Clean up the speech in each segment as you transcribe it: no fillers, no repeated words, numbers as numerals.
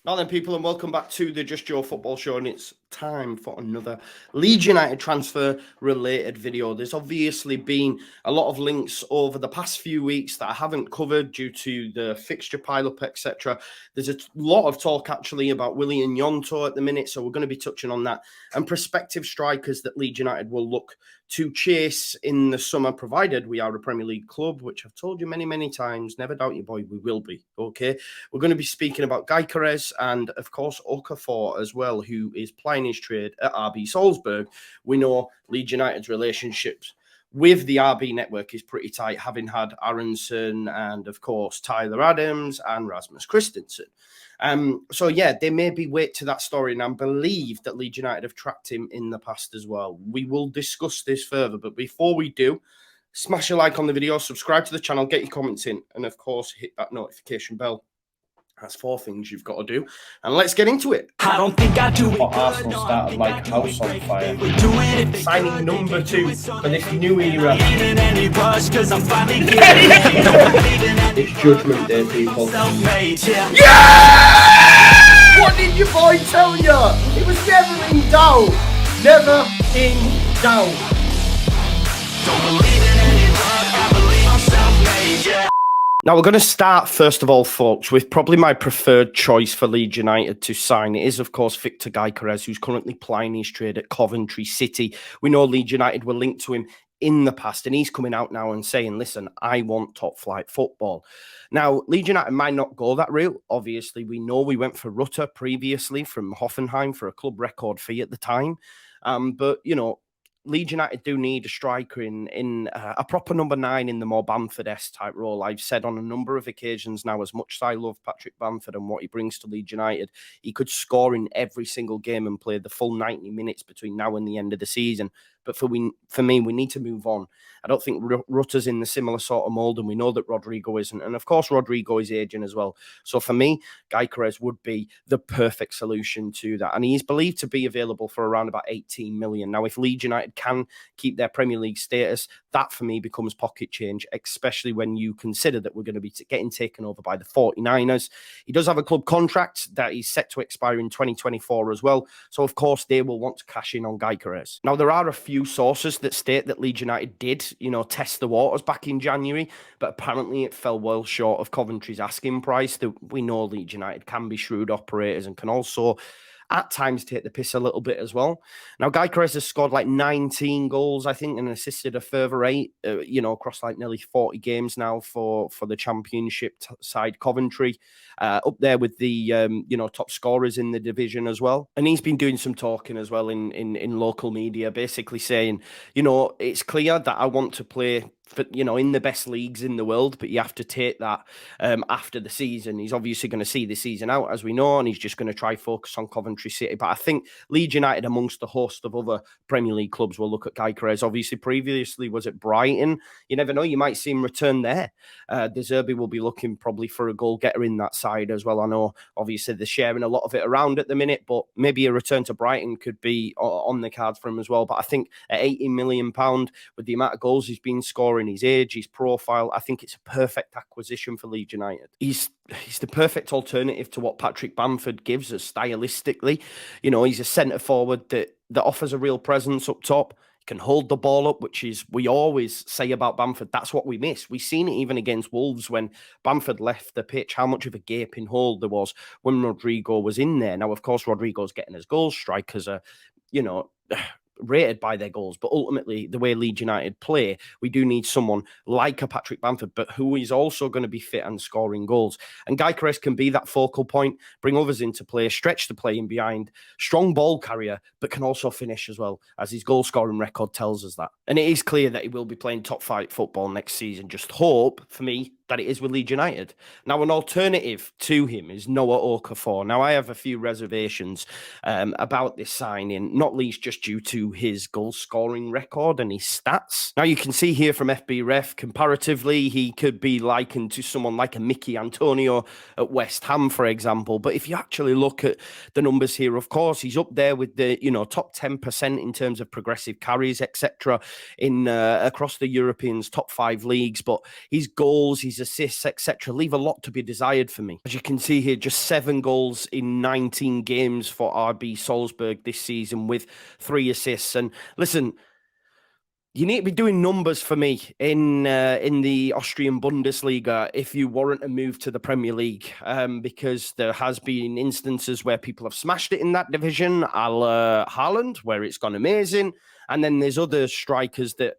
Now then, people, and welcome back to the Just Joe Football Show, and it's time for another Leeds United transfer-related video. There's obviously been a lot of links over the past few weeks that I haven't covered due to the fixture pile-up, etc. There's a lot of talk, actually, about Willy and Gnonto at the minute, so we're going to be touching on that, and prospective strikers that Leeds United will look to chase in the summer, provided we are a Premier League club, which I've told you many, many times. Never doubt you, boy, we will be, okay? We're going to be speaking about Gyökeres and, of course, Okafor as well, who is plying his trade at RB Salzburg. We know Leeds United's relationships with the RB network is pretty tight, having had Aronson and, of course, Tyler Adams and Rasmus Christensen. So, yeah, there may be weight to that story, and I believe that Leeds United have tracked him in the past as well. We will discuss this further, but before we do, smash a like on the video, subscribe to the channel, get your comments in, and, of course, hit that notification bell. That's 4 things you've got to do. And let's get into it. I don't think I do it. Arsenal started like a house on fire. Signing number 2 for this new era. It's Judgment Day, people. Yeah! What did your boy tell you? It was never in doubt. Never in doubt. Don't believe in any luck. I believe I'm self-made, yeah. Now, we're going to start, first of all, folks, with probably my preferred choice for Leeds United to sign. It is, of course, Victor Gyökeres, who's currently plying his trade at Coventry City. We know Leeds United were linked to him in the past, and he's coming out now and saying, listen, I want top-flight football. Now, Leeds United might not go that route. Obviously, we know we went for Rutter previously from Hoffenheim for a club record fee at the time. But, you know, Leeds United do need a striker in a proper number 9 in the more Bamford-esque type role. I've said on a number of occasions now, as much as I love Patrick Bamford and what he brings to Leeds United, he could score in every single game and play the full 90 minutes between now and the end of the season. But for me, we need to move on. I don't think Rutter's in the similar sort of mould, and we know that Rodrigo isn't. And, of course, Rodrigo is aging as well. So, for me, Gyökeres would be the perfect solution to that. And he's believed to be available for around about 18 million. Now, if Leeds United can keep their Premier League status, that, for me, becomes pocket change, especially when you consider that we're going to be getting taken over by the 49ers. He does have a club contract that is set to expire in 2024 as well. So, of course, they will want to cash in on Gyökeres. Now, there are a few sources that state that Leeds United did, test the waters back in January, but apparently it fell well short of Coventry's asking price. That we know Leeds United can be shrewd operators and can also at times take the piss a little bit as well. Now, Gyökeres has scored like 19 goals, I think, and assisted a further 8, across like nearly 40 games now for the Championship side Coventry, up there with the, top scorers in the division as well. And he's been doing some talking as well in local media, basically saying, it's clear that I want to play for, in the best leagues in the world, but you have to take that after the season. He's obviously going to see the season out, as we know, and he's just going to try focus on Coventry City. But I think Leeds United, amongst a host of other Premier League clubs, will look at Gyökeres. Obviously, previously was at Brighton. You never know, you might see him return there. De Zerbi will be looking probably for a goal-getter in that side as well. I know, obviously, they're sharing a lot of it around at the minute, but maybe a return to Brighton could be on the cards for him as well. But I think at £80 million, with the amount of goals he's been scoring, his age, his profile, I think it's a perfect acquisition for Leeds United. He's the perfect alternative to what Patrick Bamford gives us stylistically. He's a centre forward that offers a real presence up top. He can hold the ball up, which is, we always say about Bamford, that's what we miss. We've seen it even against Wolves when Bamford left the pitch, how much of a gaping hole there was when Rodrigo was in there. Now, of course, Rodrigo's getting his goals. Strikers are, rated by their goals, but ultimately the way Leeds United play, we do need someone like a Patrick Bamford, but who is also going to be fit and scoring goals. And Gyökeres can be that focal point, bring others into play, stretch the play in behind, strong ball carrier, but can also finish as well, as his goal scoring record tells us that. And it is clear that he will be playing top flight football next season. Just hope, for me, that it is with Leeds United. Now, an alternative to him is Noah Okafor. Now, I have a few reservations about this signing, not least just due to his goal-scoring record and his stats. Now, you can see here from FB Ref, comparatively, he could be likened to someone like a Mickey Antonio at West Ham, for example. But if you actually look at the numbers here, of course, he's up there with the, top 10% in terms of progressive carries, etc. in across the Europeans' top 5 leagues. But his goals, his his assists, etc., leave a lot to be desired for me. As you can see here, just 7 goals in 19 games for RB Salzburg this season with 3 assists. And listen, you need to be doing numbers for me in the Austrian Bundesliga if you warrant a move to the Premier League, because there has been instances where people have smashed it in that division, a la Haaland, where it's gone amazing, and then there's other strikers that,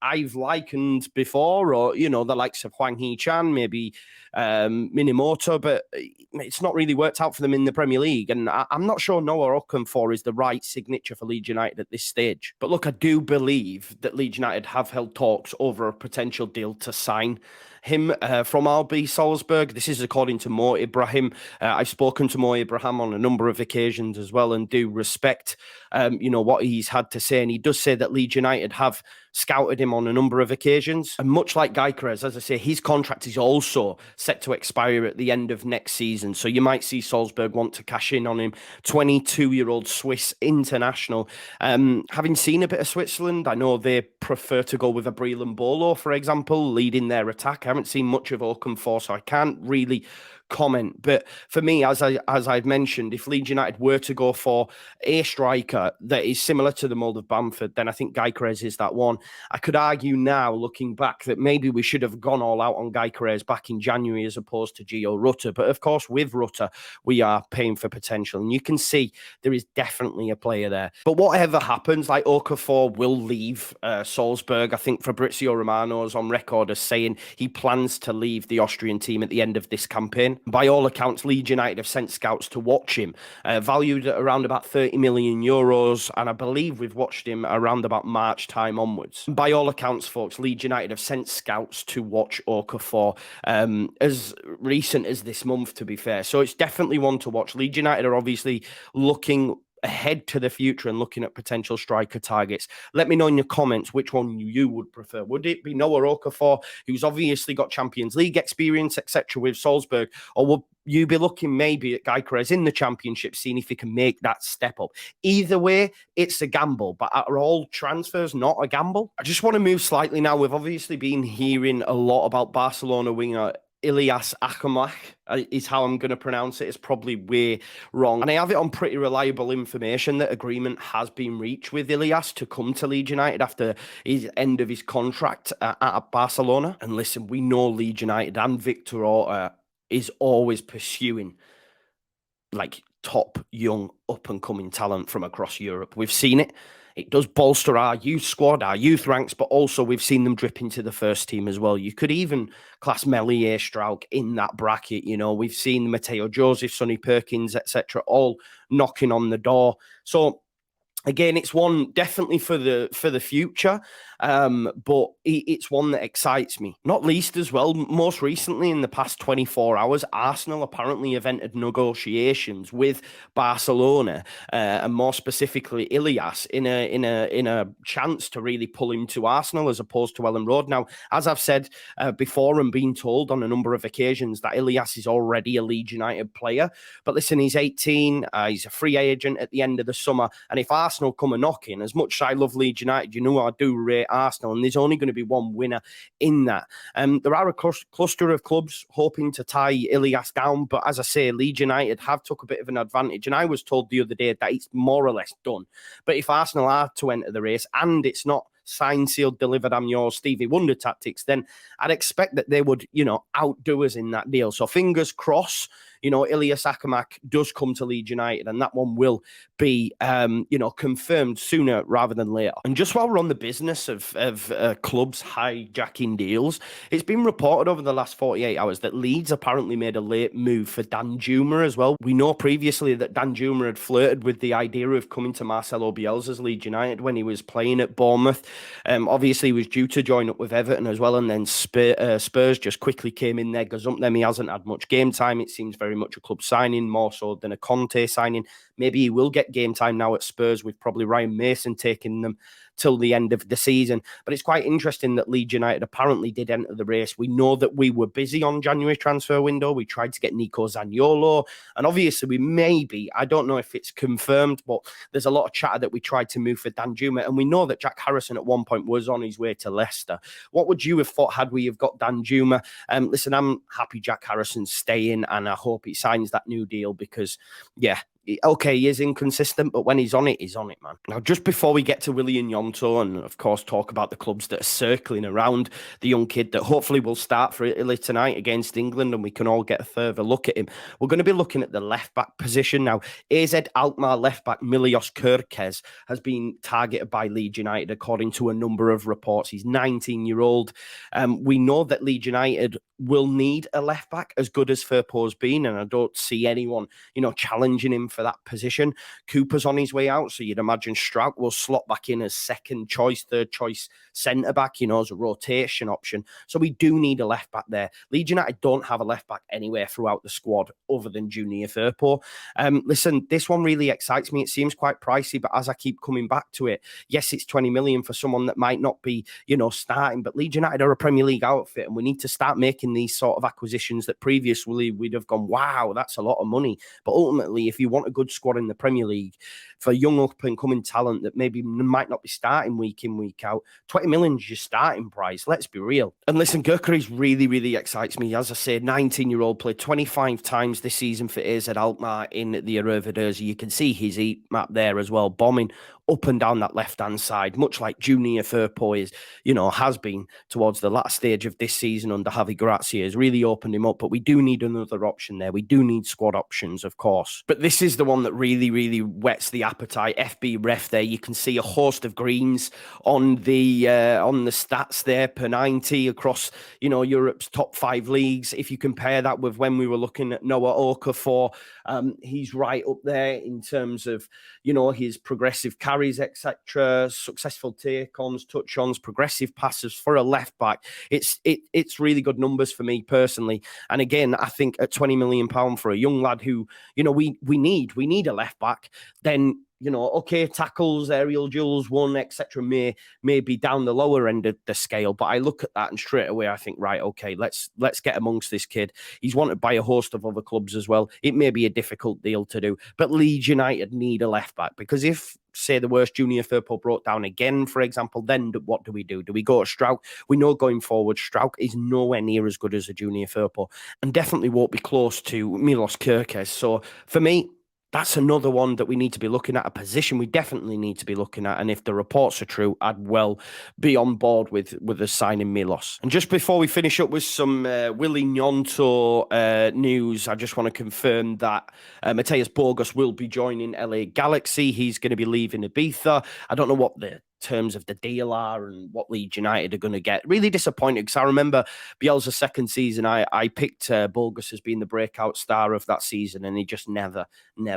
I've likened before, or, the likes of Hwang Hee-chan, maybe Minamoto, but it's not really worked out for them in the Premier League. And I'm not sure Noah Okafor is the right signature for Leeds United at this stage. But look, I do believe that Leeds United have held talks over a potential deal to sign him from RB Salzburg. This is according to Mo Ibrahim. I've spoken to Mo Ibrahim on a number of occasions as well, and do respect, what he's had to say. And he does say that Leeds United have scouted him on a number of occasions. And much like Gyökeres, as I say, his contract is also set to expire at the end of next season. So you might see Salzburg want to cash in on him. 22-year-old Swiss international. Having seen a bit of Switzerland, I know they prefer to go with a Breland Bolo, for example, leading their attack. I haven't seen much of Okafor, so I can't really comment. But for me, as I've mentioned, if Leeds United were to go for a striker that is similar to the mould of Bamford, then I think Gyökeres is that one. I could argue now, looking back, that maybe we should have gone all out on Gyökeres back in January as opposed to Gio Rutter. But of course, with Rutter, we are paying for potential. And you can see there is definitely a player there. But whatever happens, like Okafor will leave Salzburg. I think Fabrizio Romano is on record as saying he plans to leave the Austrian team at the end of this campaign. By all accounts, Leeds United have sent scouts to watch him, valued at around about 30 million euros, and I believe we've watched him around about March time onwards. By all accounts, folks, Leeds United have sent scouts to watch Okafor as recent as this month, to be fair. So it's definitely one to watch. Leeds United are obviously looking ahead to the future and looking at potential striker targets. Let me know in your comments which one you would prefer. Would it be Noah Okafor, who's obviously got Champions League experience, etc., with Salzburg, or would you be looking maybe at Gyökeres in the Championship, seeing if he can make that step up? Either way, it's a gamble, but are all transfers not a gamble? I just want to move slightly now. We've obviously been hearing a lot about Barcelona winger Ilias Akhomach is how I'm going to pronounce it. It's probably way wrong. And I have it on pretty reliable information that agreement has been reached with Ilias to come to Leeds United after his end of his contract at Barcelona. And listen, we know Leeds United and Victor Orta is always pursuing like top young up and coming talent from across Europe. We've seen it. It does bolster our youth squad, our youth ranks, but also we've seen them drip into the first team as well. You could even class Melier, Strauch in that bracket. We've seen Mateo Joseph, Sonny Perkins, etc., all knocking on the door. So again, it's one definitely for the future, but it's one that excites me. Not least as well, most recently in the past 24 hours, Arsenal apparently have entered negotiations with Barcelona, and more specifically Ilias, in a chance to really pull him to Arsenal as opposed to Ellen Road. Now, as I've said before and been told on a number of occasions, that Ilias is already a Leeds United player. But listen, he's 18, he's a free agent at the end of the summer, and if Arsenal come a knocking, as much as I love Leeds United, I do rate Arsenal, and there's only going to be one winner in that. There are a cluster of clubs hoping to tie Ilias down, but as I say, Leeds United have took a bit of an advantage, and I was told the other day that it's more or less done. But if Arsenal are to enter the race, and it's not signed, sealed, delivered, I'm yours, Stevie Wonder tactics, then I'd expect that they would, outdo us in that deal. So fingers crossed, Ilias Akhomach does come to Leeds United, and that one will be, confirmed sooner rather than later. And just while we're on the business of clubs hijacking deals, it's been reported over the last 48 hours that Leeds apparently made a late move for Danjuma as well. We know previously that Danjuma had flirted with the idea of coming to Marcelo Bielsa's Leeds United when he was playing at Bournemouth. Obviously, he was due to join up with Everton as well, and then Spurs just quickly came in there, gazumped them. He hasn't had much game time. It seems very much a club signing, more so than a Conte signing. Maybe he will get game time now at Spurs, with probably Ryan Mason taking them till the end of the season. But it's quite interesting that Leeds United apparently did enter the race. We know that we were busy on January transfer window. We tried to get Nico Zaniolo, and obviously we maybe, I don't know if it's confirmed, but there's a lot of chatter that we tried to move for Danjuma, and we know that Jack Harrison at one point was on his way to Leicester. What would you have thought had we have got Danjuma? Listen, I'm happy Jack Harrison's staying, and I hope he signs that new deal because, yeah, okay, he is inconsistent, but when he's on it, man. Now, just before we get to Willy and Gnonto, and of course talk about the clubs that are circling around the young kid that hopefully will start for Italy tonight against England, and we can all get a further look at him, we're going to be looking at the left-back position now. AZ Alkmaar left-back Ilias Akhomach has been targeted by Leeds United, according to a number of reports. He's 19-year-old. We know that Leeds United will need a left-back as good as Firpo's been, and I don't see anyone, challenging him for that position. Cooper's on his way out, so you'd imagine Strauch will slot back in as second choice, third choice centre-back, as a rotation option. So we do need a left-back there. Leeds United don't have a left-back anywhere throughout the squad other than Junior Firpo. Listen, this one really excites me. It seems quite pricey, but as I keep coming back to it, yes, it's 20 million for someone that might not be, starting, but Leeds United are a Premier League outfit, and we need to start making these sort of acquisitions that previously we'd have gone, wow, that's a lot of money. But ultimately, if you want a good squad in the Premier League for young up-and-coming talent that maybe might not be starting week in, week out, 20 million is your starting price. Let's be real. And listen, Gyökeres really, really excites me. As I said, 19-year-old, played 25 times this season for AZ Alkmaar in the Eredivisie. You can see his heat map there as well, bombing up and down that left-hand side, much like Junior Firpo is, has been towards the last stage of this season under Javi Gracia, has really opened him up. But we do need another option there. We do need squad options, of course. But this is the one that really, really whets the appetite. FB Ref there, you can see a host of greens on the stats there per 90 across, Europe's top 5 leagues. If you compare that with when we were looking at Noah Okafor, he's right up there in terms of, his progressive carries, etc., successful take-ons, touch-ons, progressive passes for a left-back. It's really good numbers for me personally. And again, I think at £20 million for a young lad who, we need a left-back, then, okay, tackles, aerial duels, etc., may be down the lower end of the scale. But I look at that and straight away I think, right, okay, let's get amongst this kid. He's wanted by a host of other clubs as well. It may be a difficult deal to do, but Leeds United need a left back, because if, say, the worst Junior Firpo broke down again, for example, then what do we do? Do we go to Strauch? We know going forward, Strauch is nowhere near as good as a Junior Firpo, and definitely won't be close to Milos Gyökeres. So for me, that's another one that we need to be looking at, a position we definitely need to be looking at. And if the reports are true, I'd well be on board with us signing Milos. And just before we finish up with some Willy Gnonto news, I just want to confirm that Mateus Borges will be joining LA Galaxy. He's going to be leaving Ibiza. I don't know what the terms of the deal are and what Leeds United are going to get. Really disappointed, because I remember Bielsa's second season, I picked Borges as being the breakout star of that season, and he just never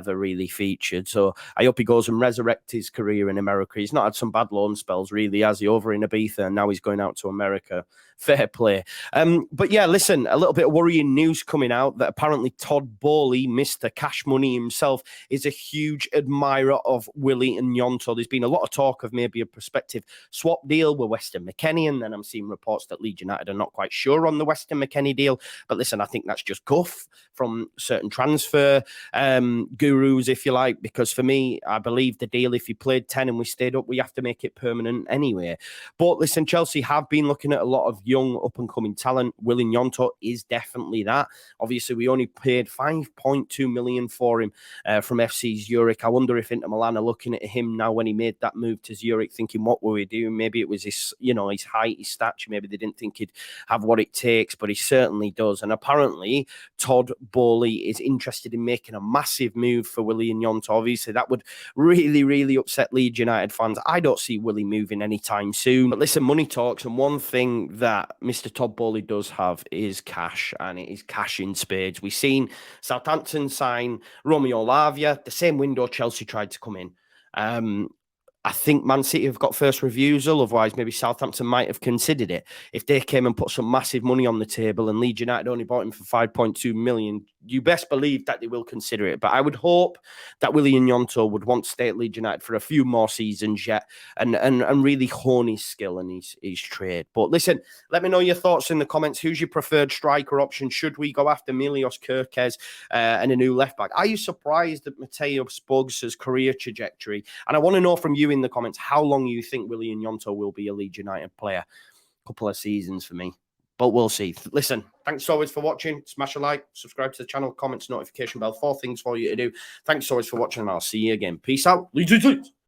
really featured. So I hope he goes and resurrects his career in America. He's not had some bad loan spells, really, has he, over in Ibiza, and now he's going out to America. Fair play. But yeah, listen, a little bit of worrying news coming out that apparently Todd Boehly, Mr. Cash Money himself, is a huge admirer of Willy and Gnonto. There's been a lot of talk of maybe a prospective swap deal with Weston McKennie, and then I'm seeing reports that Leeds United are not quite sure on the Weston McKennie deal. But listen, I think that's just guff from certain transfer gurus, if you like, because for me, I believe the deal, if he played 10 and we stayed up, we have to make it permanent anyway. But listen, Chelsea have been looking at a lot of young up-and-coming talent. Willy Gnonto is definitely that. Obviously, we only paid 5.2 million for him from FC Zurich. I wonder if Inter Milan are looking at him now when he made that move to Zurich, thinking, what were we doing? Maybe it was his, his height, his stature. Maybe they didn't think he'd have what it takes, but he certainly does. And apparently, Todd Boehly is interested in making a massive move for Willy and Gnonto. Obviously, that would really, really upset Leeds United fans. I don't see Willy moving anytime soon. But listen, money talks, and one thing that Mr. Todd Boehly does have is cash, and it is cash in spades. We've seen Southampton sign Romeo Lavia, the same window Chelsea tried to come in. I think Man City have got first refusal. Otherwise, maybe Southampton might have considered it. If they came and put some massive money on the table and Leeds United only bought him for 5.2 million, you best believe that they will consider it. But I would hope that Willy and Gnonto would want to stay at Leeds United for a few more seasons yet and really hone his skill and his trade. But listen, let me know your thoughts in the comments. Who's your preferred striker option? Should we go after Ilias Akhomach and a new left-back? Are you surprised at Mateusz Borges' career trajectory? And I want to know from you in the comments how long you think Willy and Gnonto will be a Leeds United player. A couple of seasons for me. But we'll see. Listen, thanks always for watching. Smash a like, subscribe to the channel, comments, notification bell. 4 things for you to do. Thanks always for watching, and I'll see you again. Peace out. Leeds United.